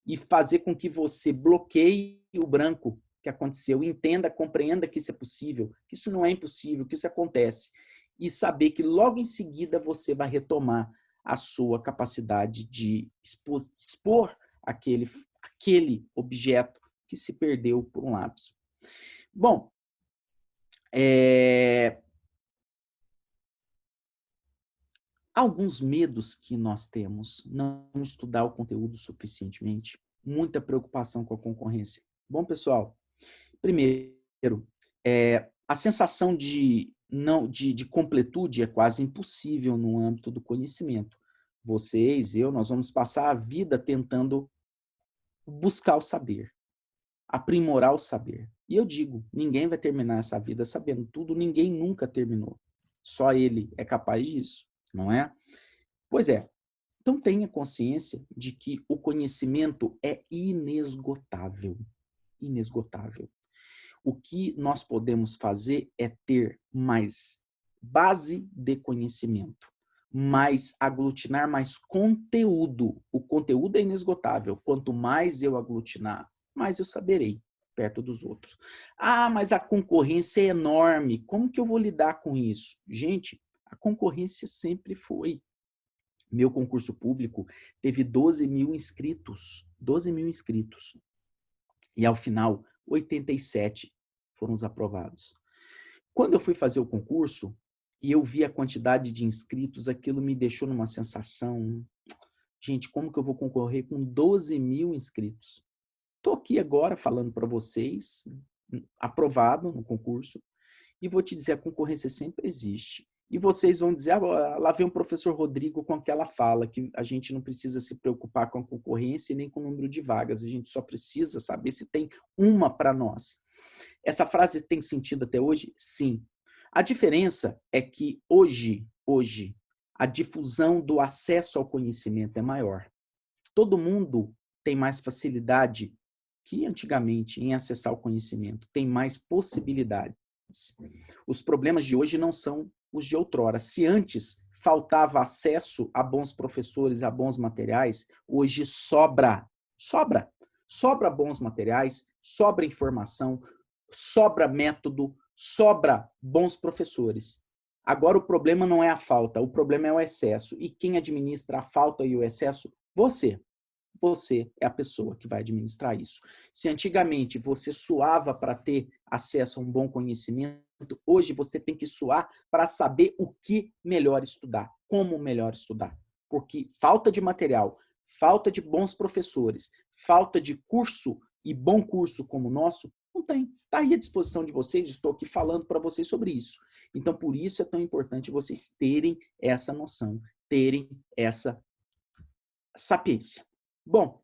E fazer com que você bloqueie o branco que aconteceu, entenda, compreenda que isso é possível, que isso não é impossível, que isso acontece. E saber que logo em seguida você vai retomar a sua capacidade de expor aquele objeto que se perdeu por um lapso. Bom, alguns medos que nós temos: não estudar o conteúdo suficientemente, muita preocupação com a concorrência. Bom, pessoal, primeiro, a sensação de completude é quase impossível no âmbito do conhecimento. Vocês, eu, nós vamos passar a vida tentando buscar o saber, aprimorar o saber. E eu digo, ninguém vai terminar essa vida sabendo tudo, ninguém nunca terminou. Só ele é capaz disso, não é? Pois é. Então tenha consciência de que o conhecimento é inesgotável. Inesgotável. O que nós podemos fazer é ter mais base de conhecimento, mais aglutinar mais conteúdo. O conteúdo é inesgotável. Quanto mais eu aglutinar, mais eu saberei perto dos outros. Ah, mas a concorrência é enorme. Como que eu vou lidar com isso? Gente, a concorrência sempre foi. Meu concurso público teve 12 mil inscritos. 12 mil inscritos. E ao final, 87 foram os aprovados. Quando eu fui fazer o concurso e eu vi a quantidade de inscritos, aquilo me deixou numa sensação: gente, como que eu vou concorrer com 12 mil inscritos? Estou aqui agora falando para vocês, aprovado no concurso, e vou te dizer, a concorrência sempre existe. E vocês vão dizer, lá vem o professor Rodrigo com aquela fala, que a gente não precisa se preocupar com a concorrência e nem com o número de vagas, a gente só precisa saber se tem uma para nós. Essa frase tem sentido até hoje? Sim. A diferença é que hoje, a difusão do acesso ao conhecimento é maior. Todo mundo tem mais facilidade que antigamente em acessar o conhecimento, tem mais possibilidades. Os problemas de hoje não são os de outrora. Se antes faltava acesso a bons professores, a bons materiais, hoje sobra bons materiais, sobra informação, sobra método, sobra bons professores. Agora o problema não é a falta, o problema é o excesso. E quem administra a falta e o excesso? Você. Você é a pessoa que vai administrar isso. Se antigamente você suava para ter acesso a um bom conhecimento, hoje você tem que suar para saber o que melhor estudar, como melhor estudar. Porque falta de material, falta de bons professores, falta de curso e bom curso como o nosso, não tem. Está aí à disposição de vocês, estou aqui falando para vocês sobre isso. Então, por isso é tão importante vocês terem essa noção, terem essa sapiência. Bom,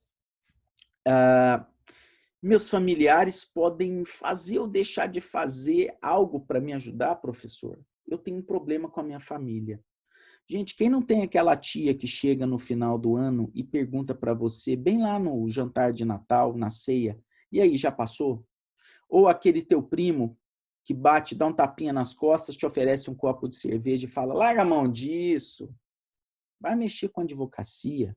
meus familiares podem fazer ou deixar de fazer algo para me ajudar, professor? Eu tenho um problema com a minha família. Gente, quem não tem aquela tia que chega no final do ano e pergunta para você, bem lá no jantar de Natal, na ceia, e aí, já passou? Ou aquele teu primo que bate, dá um tapinha nas costas, te oferece um copo de cerveja e fala, larga a mão disso. vai mexer com advocacia.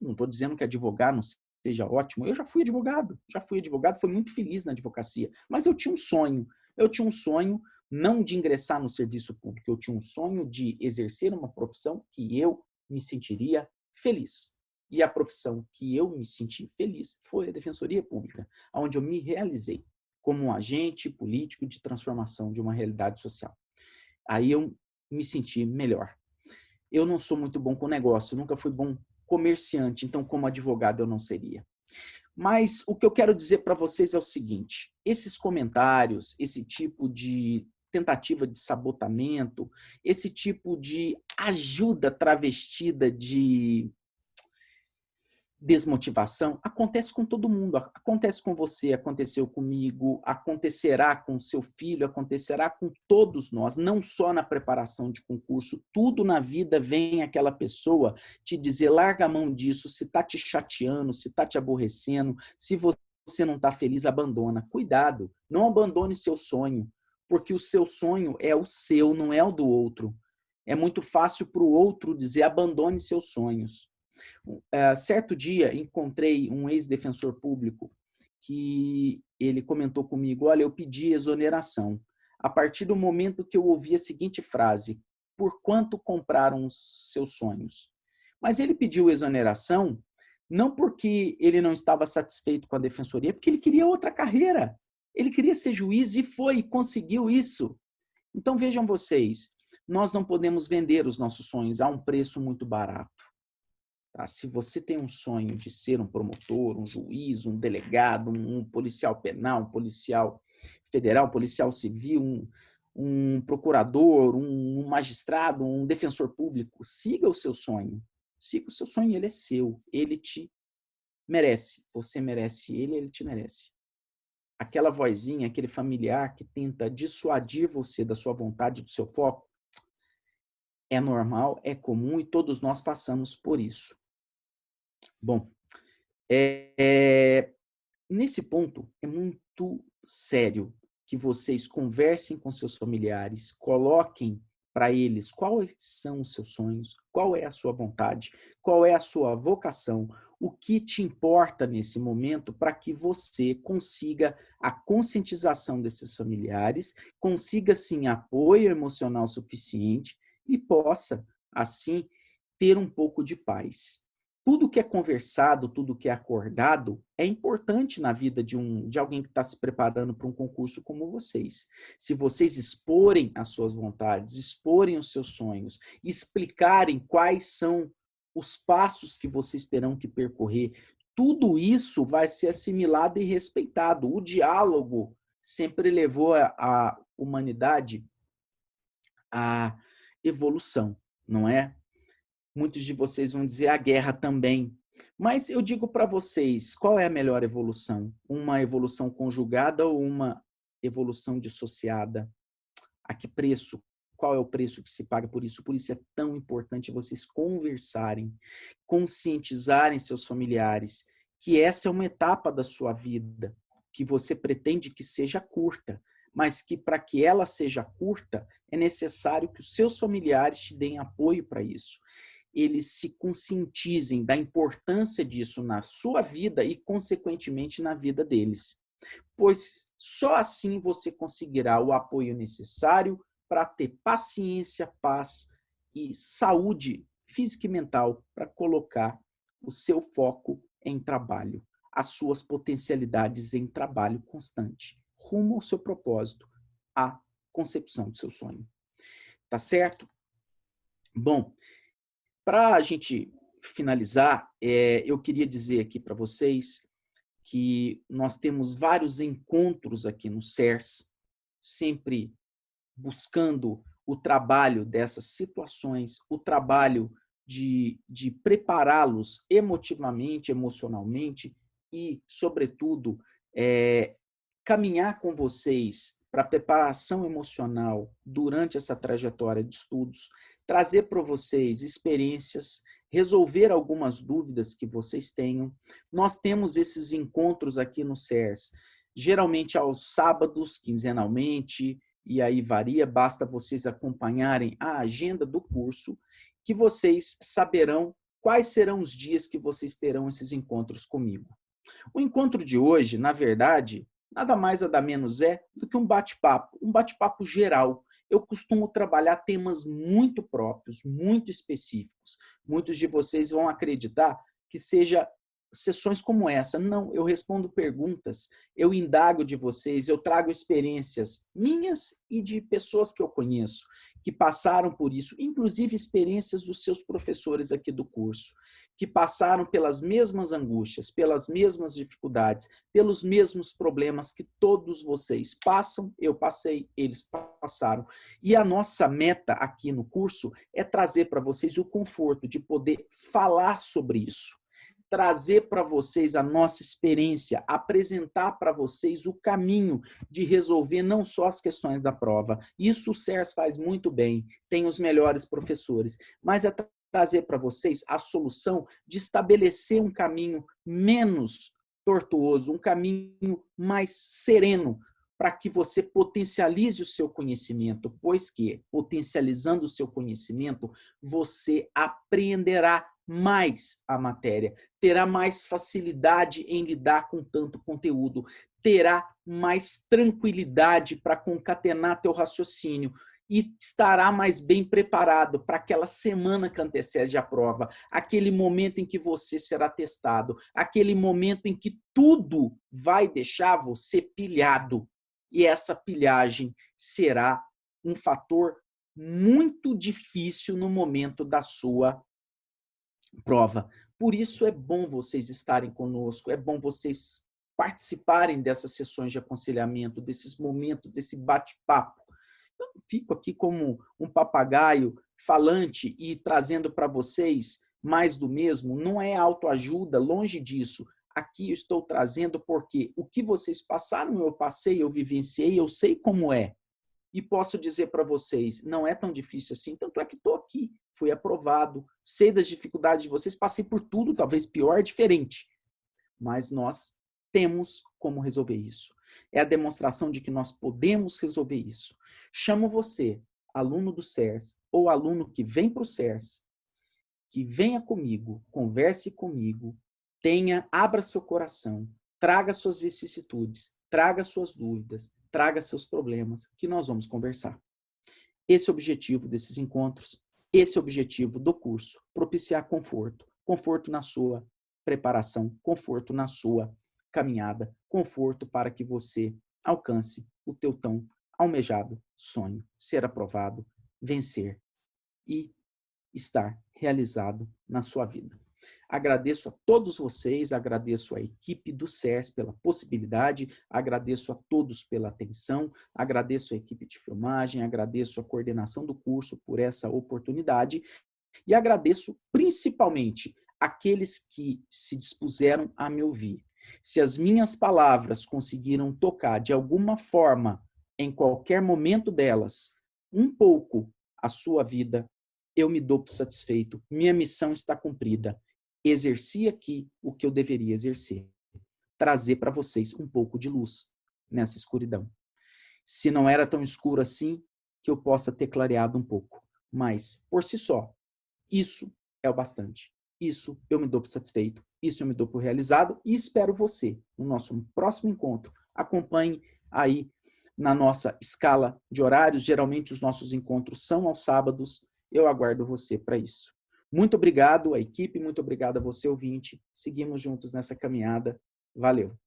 Não estou dizendo que advogar não seja ótimo. Eu já fui advogado, fui muito feliz na advocacia. Mas eu tinha um sonho. Eu tinha um sonho não de ingressar no serviço público, eu tinha um sonho de exercer uma profissão que eu me sentiria feliz. E a profissão que eu me senti feliz foi a Defensoria Pública, onde eu me realizei como um agente político de transformação de uma realidade social. Aí eu me senti melhor. Eu não sou muito bom com negócio, nunca fui bom comerciante, então como advogado eu não seria. Mas o que eu quero dizer para vocês é o seguinte, esses comentários, esse tipo de tentativa de sabotamento, esse tipo de ajuda travestida de desmotivação, acontece com todo mundo, acontece com você, aconteceu comigo, acontecerá com seu filho, acontecerá com todos nós, não só na preparação de concurso, tudo na vida vem aquela pessoa te dizer, larga a mão disso, se está te chateando, se está te aborrecendo, se você não está feliz, abandona. Cuidado, não abandone seu sonho, porque o seu sonho é o seu, não é o do outro. É muito fácil para o outro dizer, abandone seus sonhos. Certo dia, encontrei um ex-defensor público que ele comentou comigo, olha, eu pedi exoneração. A partir do momento que eu ouvi a seguinte frase, por quanto compraram os seus sonhos? Mas ele pediu exoneração não porque ele não estava satisfeito com a defensoria, porque ele queria outra carreira. Ele queria ser juiz e foi, e conseguiu isso. Então vejam vocês, nós não podemos vender os nossos sonhos a um preço muito barato. Tá? Se você tem um sonho de ser um promotor, um juiz, um delegado, um policial penal, um policial federal, um policial civil, um procurador, um magistrado, um defensor público, siga o seu sonho. Siga o seu sonho, ele é seu. Ele te merece. Você merece ele, ele te merece. Aquela vozinha, aquele familiar que tenta dissuadir você da sua vontade, do seu foco, é normal, é comum e todos nós passamos por isso. Bom, nesse ponto é muito sério que vocês conversem com seus familiares, coloquem para eles quais são os seus sonhos, qual é a sua vontade, qual é a sua vocação, o que te importa nesse momento para que você consiga a conscientização desses familiares, consiga, sim, apoio emocional suficiente e possa, assim, ter um pouco de paz. Tudo que é conversado, tudo que é acordado é importante na vida de alguém que está se preparando para um concurso como vocês. Se vocês exporem as suas vontades, exporem os seus sonhos, explicarem quais são os passos que vocês terão que percorrer, tudo isso vai ser assimilado e respeitado. O diálogo sempre levou a humanidade à evolução, não é? Muitos de vocês vão dizer a guerra também. Mas eu digo para vocês, qual é a melhor evolução? Uma evolução conjugada ou uma evolução dissociada? A que preço? Qual é o preço que se paga por isso? Por isso é tão importante vocês conversarem, conscientizarem seus familiares que essa é uma etapa da sua vida que você pretende que seja curta, mas que para que ela seja curta é necessário que os seus familiares te deem apoio para isso. Eles se conscientizem da importância disso na sua vida e, consequentemente, na vida deles. Pois só assim você conseguirá o apoio necessário para ter paciência, paz e saúde física e mental para colocar o seu foco em trabalho, as suas potencialidades em trabalho constante, rumo ao seu propósito, à concepção do seu sonho. Tá certo? Bom, para a gente finalizar, eu queria dizer aqui para vocês que nós temos vários encontros aqui no CERS, sempre buscando o trabalho dessas situações, o trabalho de prepará-los emotivamente, emocionalmente e, sobretudo, caminhar com vocês para a preparação emocional durante essa trajetória de estudos, trazer para vocês experiências, resolver algumas dúvidas que vocês tenham. Nós temos esses encontros aqui no CERS, geralmente aos sábados, quinzenalmente, e aí varia, basta vocês acompanharem a agenda do curso que vocês saberão quais serão os dias que vocês terão esses encontros comigo. O encontro de hoje, na verdade, nada mais nada menos é do que um bate-papo geral. Eu costumo trabalhar temas muito próprios, muito específicos. Muitos de vocês vão acreditar que seja sessões como essa. Não, eu respondo perguntas, eu indago de vocês, eu trago experiências minhas e de pessoas que eu conheço, que passaram por isso, inclusive experiências dos seus professores aqui do curso, que passaram pelas mesmas angústias, pelas mesmas dificuldades, pelos mesmos problemas que todos vocês passam, eu passei, eles passaram. E a nossa meta aqui no curso é trazer para vocês o conforto de poder falar sobre isso, trazer para vocês a nossa experiência, apresentar para vocês o caminho de resolver não só as questões da prova. Isso o SERS faz muito bem, tem os melhores professores, mas é trazer para vocês a solução de estabelecer um caminho menos tortuoso, um caminho mais sereno, para que você potencialize o seu conhecimento, pois que, potencializando o seu conhecimento, você aprenderá mais a matéria, terá mais facilidade em lidar com tanto conteúdo, terá mais tranquilidade para concatenar teu raciocínio e estará mais bem preparado para aquela semana que antecede a prova, aquele momento em que você será testado, aquele momento em que tudo vai deixar você pilhado. E essa pilhagem será um fator muito difícil no momento da sua prova. Por isso é bom vocês estarem conosco, é bom vocês participarem dessas sessões de aconselhamento, desses momentos, desse bate-papo. Eu não fico aqui como um papagaio falante e trazendo para vocês mais do mesmo, não é autoajuda, longe disso. Aqui eu estou trazendo porque o que vocês passaram, eu passei, eu vivenciei, eu sei como é. E posso dizer para vocês, não é tão difícil assim, tanto é que estou aqui, fui aprovado, sei das dificuldades de vocês, passei por tudo, talvez pior, diferente. Mas nós temos como resolver isso. É a demonstração de que nós podemos resolver isso. Chamo você, aluno do SERS, ou aluno que vem para o SERS, que venha comigo, converse comigo, abra seu coração, traga suas vicissitudes, traga suas dúvidas, traga seus problemas, que nós vamos conversar. Esse é o objetivo desses encontros, esse é o objetivo do curso, propiciar conforto, conforto na sua preparação, conforto na sua caminhada, conforto para que você alcance o teu tão almejado sonho, ser aprovado, vencer e estar realizado na sua vida. Agradeço a todos vocês, agradeço a equipe do SERS pela possibilidade, agradeço a todos pela atenção, agradeço a equipe de filmagem, agradeço a coordenação do curso por essa oportunidade e agradeço principalmente aqueles que se dispuseram a me ouvir. Se as minhas palavras conseguiram tocar de alguma forma, em qualquer momento delas, um pouco a sua vida, eu me dou por satisfeito, minha missão está cumprida. Exerci aqui o que eu deveria exercer. Trazer para vocês um pouco de luz nessa escuridão. Se não era tão escuro assim, que eu possa ter clareado um pouco. Mas, por si só, isso é o bastante. Isso eu me dou por satisfeito, isso eu me dou por realizado e espero você no nosso próximo encontro. Acompanhe aí na nossa escala de horários. Geralmente os nossos encontros são aos sábados. Eu aguardo você para isso. Muito obrigado à equipe, muito obrigado a você, ouvinte. Seguimos juntos nessa caminhada. Valeu!